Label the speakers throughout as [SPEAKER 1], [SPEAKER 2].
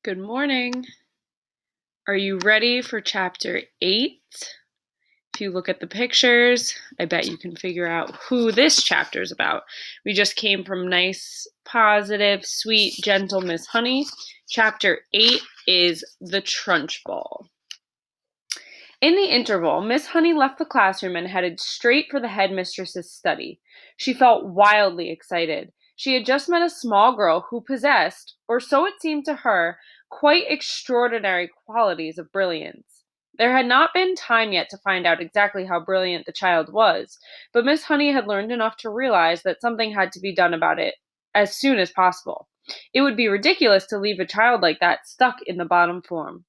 [SPEAKER 1] Good morning. Are you ready for chapter 8? If you look at the pictures, I bet you can figure out who this chapter is about. We just came from nice, positive, sweet, gentle Miss Honey. Chapter 8 is the Trunchbull. In the interval, Miss Honey left the classroom and headed straight for the headmistress's study. She felt wildly excited. She had just met a small girl who possessed, or so it seemed to her, quite extraordinary qualities of brilliance. There had not been time yet to find out exactly how brilliant the child was, but Miss Honey had learned enough to realize that something had to be done about it as soon as possible. It would be ridiculous to leave a child like that stuck in the bottom form.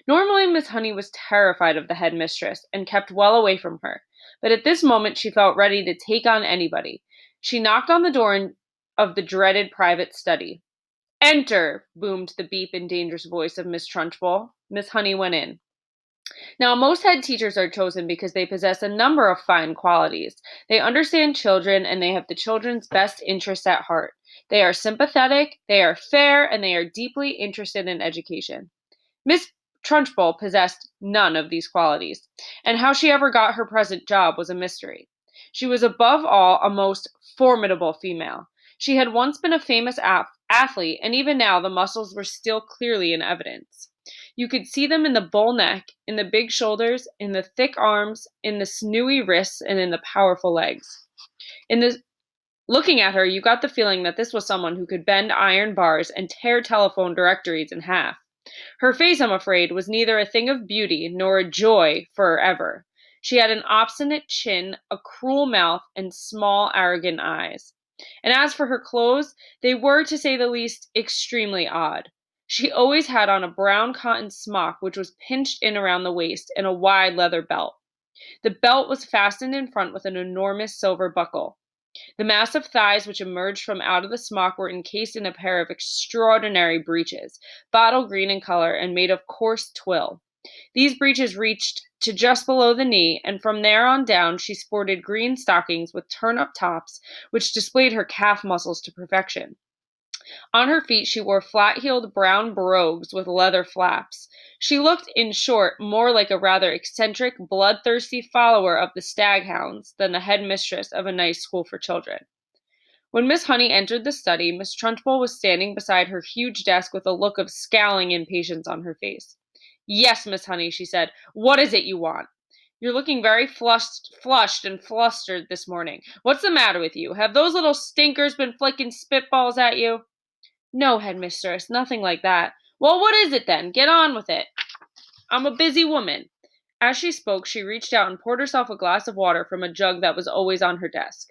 [SPEAKER 1] Normally Miss Honey was terrified of the headmistress, and kept well away from her, but at this moment she felt ready to take on anybody. She knocked on the door of the dreaded private study. "Enter!" boomed the deep and dangerous voice of Miss Trunchbull. Miss Honey went in. Now, most head teachers are chosen because they possess a number of fine qualities. They understand children, and they have the children's best interests at heart. They are sympathetic, they are fair, and they are deeply interested in education. Miss Trunchbull possessed none of these qualities, and how she ever got her present job was a mystery. She was above all a most formidable female. She had once been a famous athlete, and even now the muscles were still clearly in evidence. You could see them in the bull neck, in the big shoulders, in the thick arms, in the sinewy wrists, and in the powerful legs. In the Looking at her, you got the feeling that this was someone who could bend iron bars and tear telephone directories in half. Her face, I'm afraid, was neither a thing of beauty nor a joy forever. She had an obstinate chin, a cruel mouth, and small, arrogant eyes. And as for her clothes, they were, to say the least, extremely odd. She always had on a brown cotton smock which was pinched in around the waist, and a wide leather belt. The belt was fastened in front with an enormous silver buckle. The massive thighs which emerged from out of the smock were encased in a pair of extraordinary breeches, bottle green in color and made of coarse twill. These breeches reached to just below the knee, and from there on down she sported green stockings with turn-up tops, which displayed her calf muscles to perfection. On her feet she wore flat-heeled brown brogues with leather flaps. She looked, in short, more like a rather eccentric, bloodthirsty follower of the staghounds than the head-mistress of a nice school for children. When Miss Honey entered the study, Miss Trunchbull was standing beside her huge desk with a look of scowling impatience on her face. "Yes, Miss Honey," she said. "What is it you want? You're looking very flushed and flustered this morning. What's the matter with you? Have those little stinkers been flicking spitballs at you?" "No, headmistress, nothing like that." "Well, what is it then? Get on with it. I'm a busy woman." As she spoke, she reached out and poured herself a glass of water from a jug that was always on her desk.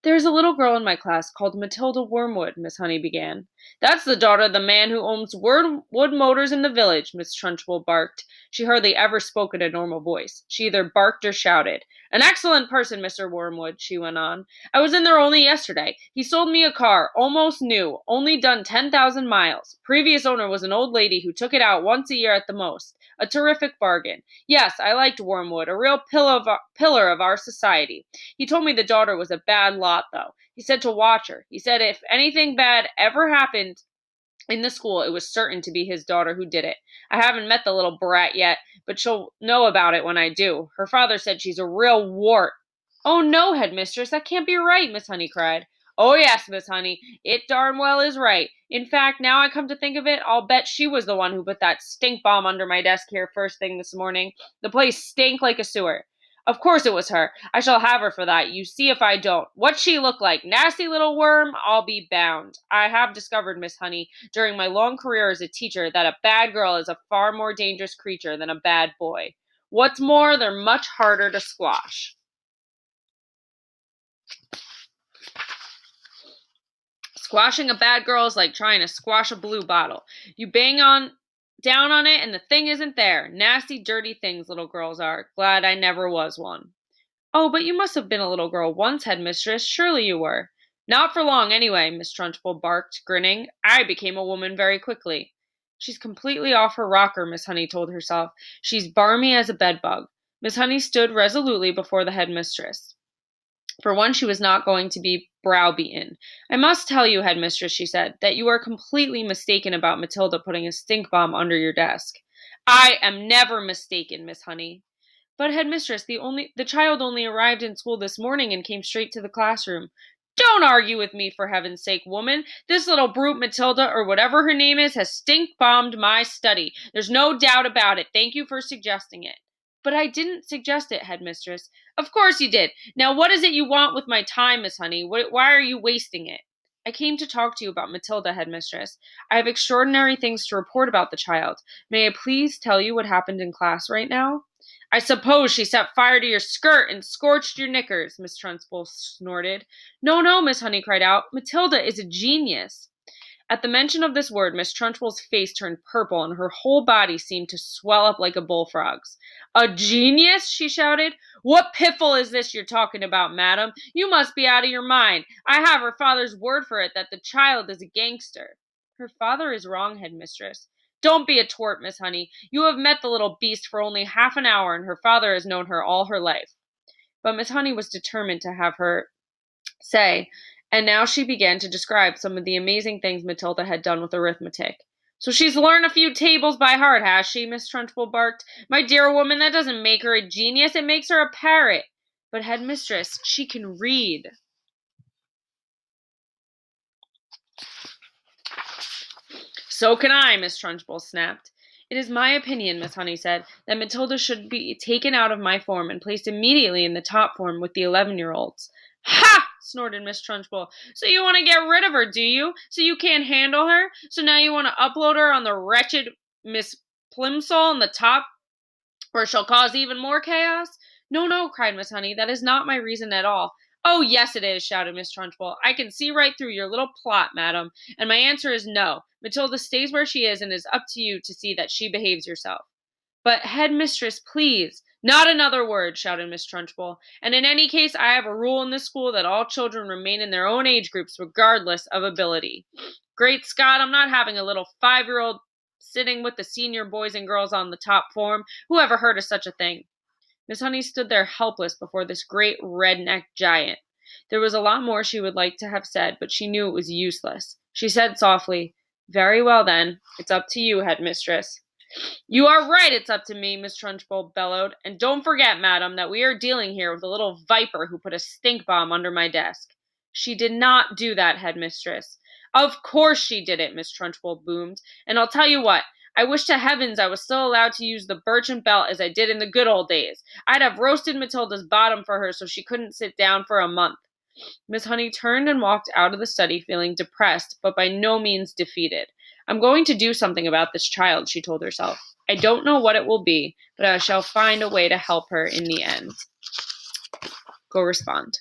[SPEAKER 1] "There is a little girl in my class called Matilda Wormwood," Miss Honey began. "That's the daughter of the man who owns Wood Motors in the village," Miss Trunchbull barked. She hardly ever spoke in a normal voice. She either barked or shouted. "An excellent person, Mr. Wormwood," she went on. "I was in there only yesterday. He sold me a car, almost new, only done 10,000 miles. Previous owner was an old lady who took it out once a year at the most. A terrific bargain. Yes, I liked Wormwood, a real pillar of our society. He told me the daughter was a bad lot, though. He said to watch her. He said if anything bad ever happened in the school, it was certain to be his daughter who did it. I haven't met the little brat yet, but she'll know about it when I do. Her father said she's a real wart." "Oh, no, headmistress, that can't be right," Miss Honey cried. "Oh, yes, Miss Honey, it darn well is right. In fact, now I come to think of it, I'll bet she was the one who put that stink bomb under my desk here first thing this morning. The place stank like a sewer. Of course it was her. I shall have her for that. You see if I don't. What's she look like? Nasty little worm? I'll be bound. I have discovered, Miss Honey, during my long career as a teacher, that a bad girl is a far more dangerous creature than a bad boy. What's more, they're much harder to squash. Squashing a bad girl is like trying to squash a blue bottle. You bang on down on it and the thing isn't there. Nasty, dirty things little girls are. Glad I never was one." "Oh, but you must have been a little girl once, headmistress. Surely you were." "Not for long, anyway," Miss Trunchbull barked, grinning. "I became a woman very quickly." "She's completely off her rocker," Miss Honey told herself. "She's barmy as a bedbug." Miss Honey stood resolutely before the headmistress. For once she was not going to be browbeaten. "I must tell you, headmistress," she said, "that you are completely mistaken about Matilda putting a stink bomb under your desk." "I am never mistaken, Miss Honey." "But, headmistress, the child only arrived in school this morning and came straight to the classroom." "Don't argue with me, for heaven's sake, woman. This little brute Matilda, or whatever her name is, has stink bombed my study. There's no doubt about it. Thank you for suggesting it." "But I didn't suggest it, headmistress." "Of course you did. Now what is it you want with my time, Miss Honey? Why are you wasting it?" "I came to talk to you about Matilda, headmistress. I have extraordinary things to report about the child. May I please tell you what happened in class right now?" "I suppose she set fire to your skirt and scorched your knickers," Miss Trunchbull snorted. "No, no," Miss Honey cried out. "Matilda is a genius." At the mention of this word, Miss Trunchbull's face turned purple and her whole body seemed to swell up like a bullfrog's. "A genius?" she shouted. "What piffle is this you're talking about, madam? You must be out of your mind. I have her father's word for it that the child is a gangster." "Her father is wrong, headmistress." "Don't be a tort, Miss Honey. You have met the little beast for only half an hour, and her father has known her all her life." But Miss Honey was determined to have her say, and now she began to describe some of the amazing things Matilda had done with arithmetic. "So she's learned a few tables by heart, has she?" Miss Trunchbull barked. "My dear woman, that doesn't make her a genius. It makes her a parrot." "But, headmistress, she can read." "So can I," Miss Trunchbull snapped. "It is my opinion," Miss Honey said, "that Matilda should be taken out of my form and placed immediately in the top form with the 11-year-olds." "Ha!" snorted Miss Trunchbull. "So you want to get rid of her, do you? So you can't handle her? So now you want to upload her on the wretched Miss Plimsoll in the top, where she'll cause even more chaos?" "No, no," cried Miss Honey. "That is not my reason at all." "Oh, yes, it is," shouted Miss Trunchbull. "I can see right through your little plot, madam, and my answer is no. Matilda stays where she is, and it is up to you to see that she behaves herself." "But, headmistress, please—" "Not another word," shouted Miss Trunchbull. "And in any case, I have a rule in this school that all children remain in their own age groups, regardless of ability. Great Scott, I'm not having a little 5-year-old sitting with the senior boys and girls on the top form. Who ever heard of such a thing?" Miss Honey stood there helpless before this great red-necked giant. There was a lot more she would like to have said, but she knew it was useless. She said softly, "Very well, then. It's up to you, headmistress." "You are right, it's up to me," Miss Trunchbull bellowed. "And don't forget, madam, that we are dealing here with a little viper who put a stink bomb under my desk." "She did not do that, headmistress." "Of course she did it," Miss Trunchbull boomed. "And I'll tell you what. I wish to heavens I was still allowed to use the birchen belt as I did in the good old days. I'd have roasted Matilda's bottom for her so she couldn't sit down for a month." Miss Honey turned and walked out of the study feeling depressed, but by no means defeated. "I'm going to do something about this child," she told herself. "I don't know what it will be, but I shall find a way to help her in the end." Go respond.